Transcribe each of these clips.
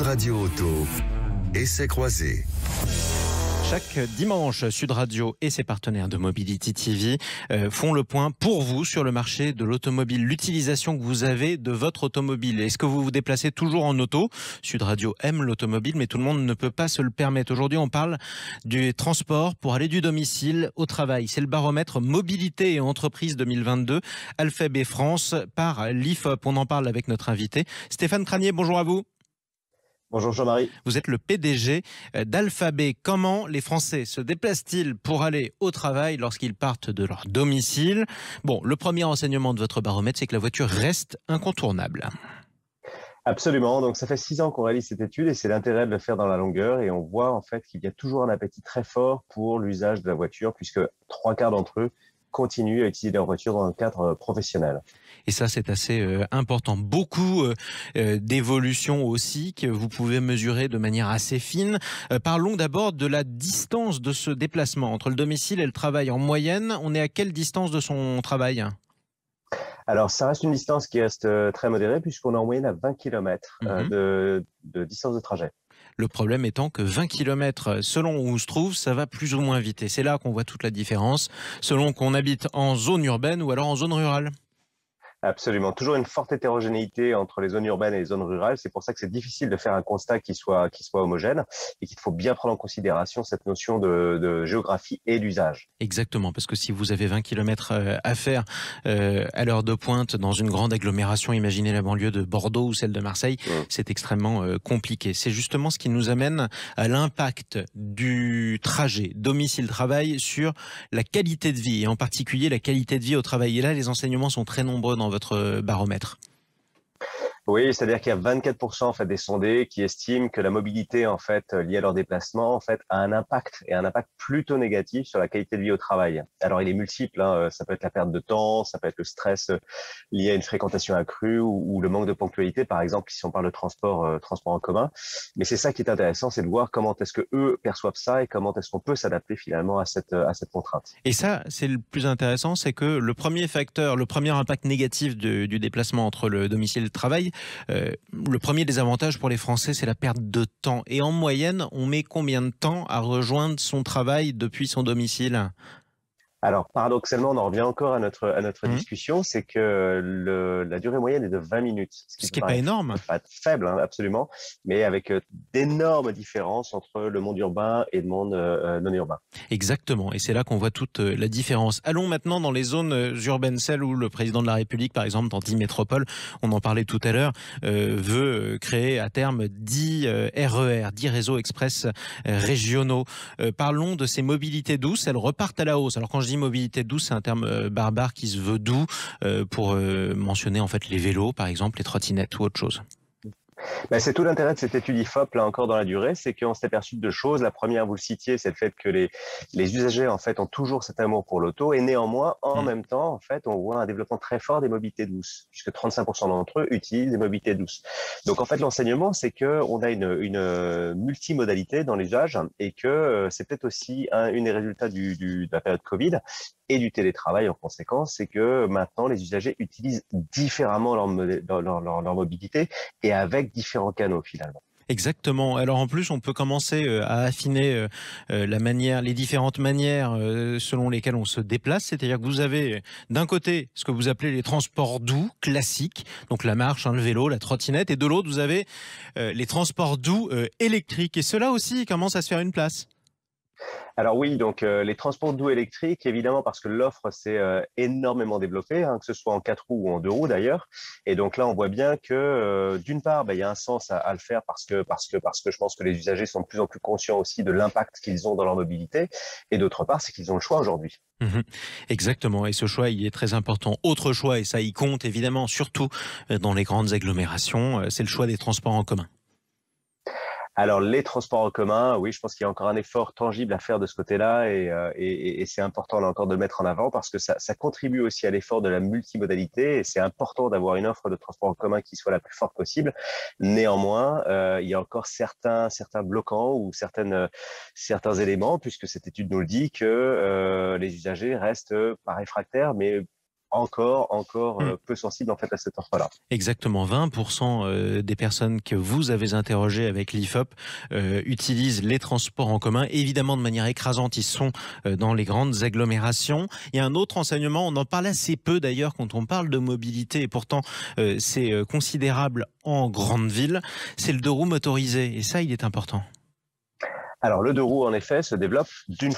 Radio Auto, essais croisés. Chaque dimanche, Sud Radio et ses partenaires de Mobility TV font le point pour vous sur le marché de l'automobile, l'utilisation que vous avez de votre automobile. Est-ce que vous vous déplacez toujours en auto? Sud Radio aime l'automobile, mais tout le monde ne peut pas se le permettre. Aujourd'hui, on parle du transport pour aller du domicile au travail. C'est le baromètre Mobilité et Entreprise 2022, Alphab France par l'IFOP. On en parle avec notre invité, Stéphane Cranier. Bonjour à vous. Bonjour Jean-Marie. Vous êtes le PDG d'Alphab. Comment les Français se déplacent-ils pour aller au travail lorsqu'ils partent de leur domicile? Bon, le premier enseignement de votre baromètre, c'est que la voiture reste incontournable. Absolument. Donc, ça fait 6 ans qu'on réalise cette étude et c'est l'intérêt de le faire dans la longueur. Et on voit en fait qu'il y a toujours un appétit très fort pour l'usage de la voiture puisque 3/4 d'entre eux continuent à utiliser leur voiture dans un cadre professionnel. Et ça, c'est assez important. Beaucoup d'évolutions aussi que vous pouvez mesurer de manière assez fine. Parlons d'abord de la distance de ce déplacement entre le domicile et le travail. En moyenne, on est à quelle distance de son travail ? Alors, ça reste une distance qui reste très modérée puisqu'on est en moyenne à 20 km de distance de trajet. Le problème étant que 20 km, selon où on se trouve, ça va plus ou moins vite. Et c'est là qu'on voit toute la différence, selon qu'on habite en zone urbaine ou alors en zone rurale. Absolument. Toujours une forte hétérogénéité entre les zones urbaines et les zones rurales. C'est pour ça que c'est difficile de faire un constat qui soit homogène et qu'il faut bien prendre en considération cette notion de géographie et d'usage. Exactement, parce que si vous avez 20 km à faire à l'heure de pointe dans une grande agglomération, imaginez la banlieue de Bordeaux ou celle de Marseille, c'est extrêmement compliqué. C'est justement ce qui nous amène à l'impact du trajet domicile-travail sur la qualité de vie, et en particulier la qualité de vie au travail. Et là, les enseignements sont très nombreux dans votre baromètre. Oui, c'est-à-dire qu'il y a 24% en fait des sondés qui estiment que la mobilité en fait liée à leur déplacement en fait a un impact plutôt négatif sur la qualité de vie au travail. Alors il est multiple, ça peut être la perte de temps, ça peut être le stress lié à une fréquentation accrue ou le manque de ponctualité par exemple si on parle de transport en commun. Mais c'est ça qui est intéressant, c'est de voir comment est-ce que eux perçoivent ça et comment est-ce qu'on peut s'adapter finalement à cette contrainte. Et ça, c'est le plus intéressant, c'est que le premier facteur, le premier impact négatif du déplacement entre le domicile et le travail, le premier des avantages pour les Français, c'est la perte de temps. Et en moyenne, on met combien de temps à rejoindre son travail depuis son domicile ? Alors, paradoxalement, on en revient encore à notre discussion, c'est que la durée moyenne est de 20 minutes. Ce qui n'est pas énorme. Pas faible, absolument, mais avec d'énormes différences entre le monde urbain et le monde non urbain. Exactement, et c'est là qu'on voit toute la différence. Allons maintenant dans les zones urbaines, celles où le président de la République, par exemple, dans 10 métropoles, on en parlait tout à l'heure, veut créer à terme 10 RER, 10 réseaux express régionaux. Parlons de ces mobilités douces, elles repartent à la hausse. Alors quand je dis mobilité douce, c'est un terme barbare qui se veut doux pour mentionner en fait les vélos, par exemple, les trottinettes ou autre chose. C'est tout l'intérêt de cette étude IFOP, là encore dans la durée, c'est qu'on s'est aperçu de deux choses. La première, vous le citiez, c'est le fait que les usagers en fait ont toujours cet amour pour l'auto et néanmoins, en même temps, en fait, on voit un développement très fort des mobilités douces, puisque 35% d'entre eux utilisent des mobilités douces. Donc en fait, l'enseignement, c'est que on a une multimodalité dans l'usage et que c'est peut-être aussi une des résultats de la période Covid et du télétravail en conséquence, c'est que maintenant les usagers utilisent différemment leur mobilité et avec différents canaux finalement. Exactement. Alors en plus, on peut commencer à affiner les différentes manières selon lesquelles on se déplace. C'est-à-dire que vous avez d'un côté ce que vous appelez les transports doux classiques, donc la marche, le vélo, la trottinette, et de l'autre vous avez les transports doux électriques. Et cela aussi commence à se faire une place. Alors oui, donc les transports doux électriques, évidemment, parce que l'offre s'est énormément développée, que ce soit en 4 roues ou en 2 roues d'ailleurs. Et donc là, on voit bien que d'une part, il y a un sens à le faire parce que je pense que les usagers sont de plus en plus conscients aussi de l'impact qu'ils ont dans leur mobilité. Et d'autre part, c'est qu'ils ont le choix aujourd'hui. Exactement, et ce choix, il est très important. Autre choix, et ça y compte évidemment, surtout dans les grandes agglomérations, c'est le choix des transports en commun. Alors, les transports en commun, oui, je pense qu'il y a encore un effort tangible à faire de ce côté-là et c'est important là encore de le mettre en avant parce que ça contribue aussi à l'effort de la multimodalité et c'est important d'avoir une offre de transport en commun qui soit la plus forte possible. Néanmoins, il y a encore certains bloquants ou certains éléments puisque cette étude nous le dit que les usagers restent pas réfractaires mais encore peu sensibles en fait à cette offre-là. Exactement, 20% des personnes que vous avez interrogées avec l'IFOP utilisent les transports en commun. Évidemment, de manière écrasante, ils sont dans les grandes agglomérations. Il y a un autre enseignement, on en parle assez peu d'ailleurs quand on parle de mobilité, et pourtant c'est considérable en grande ville, c'est le 2 roues motorisé. Et ça, il est important. Alors le 2 roues en effet se développe d'une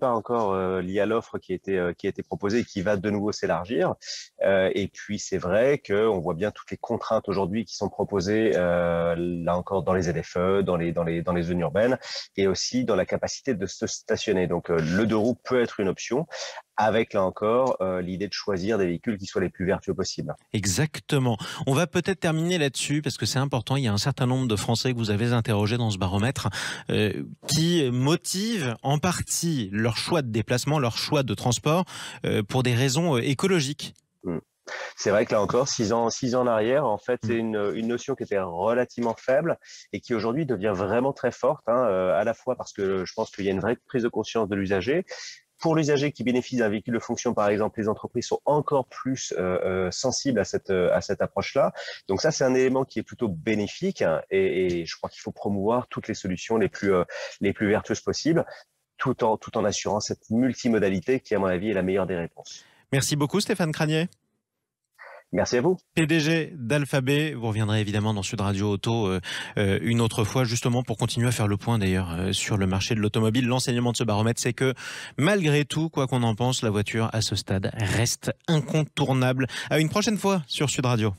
part encore lié à l'offre qui a été proposée et qui va de nouveau s'élargir. Et puis c'est vrai qu'on voit bien toutes les contraintes aujourd'hui qui sont proposées là encore dans les ZFE, dans les zones urbaines et aussi dans la capacité de se stationner. Donc le 2 roues peut être une option, avec là encore l'idée de choisir des véhicules qui soient les plus vertueux possibles. Exactement. On va peut-être terminer là-dessus parce que c'est important. Il y a un certain nombre de Français que vous avez interrogés dans ce baromètre qui motivent en partie leur choix de déplacement, leur choix de transport pour des raisons écologiques. C'est vrai que là encore, 6 ans en arrière, en fait, c'est une notion qui était relativement faible et qui aujourd'hui devient vraiment très forte, à la fois parce que je pense qu'il y a une vraie prise de conscience de l'usager. Pour l'usager qui bénéficie d'un véhicule de fonction, par exemple, les entreprises sont encore plus sensibles à cette approche-là. Donc ça, c'est un élément qui est plutôt bénéfique et je crois qu'il faut promouvoir toutes les solutions les plus vertueuses possibles, tout en assurant cette multimodalité qui, à mon avis, est la meilleure des réponses. Merci beaucoup, Stéphane Cranier. Merci à vous. PDG d'Alphabet, vous reviendrez évidemment dans Sud Radio Auto une autre fois, justement pour continuer à faire le point d'ailleurs sur le marché de l'automobile. L'enseignement de ce baromètre, c'est que malgré tout, quoi qu'on en pense, la voiture à ce stade reste incontournable. À une prochaine fois sur Sud Radio.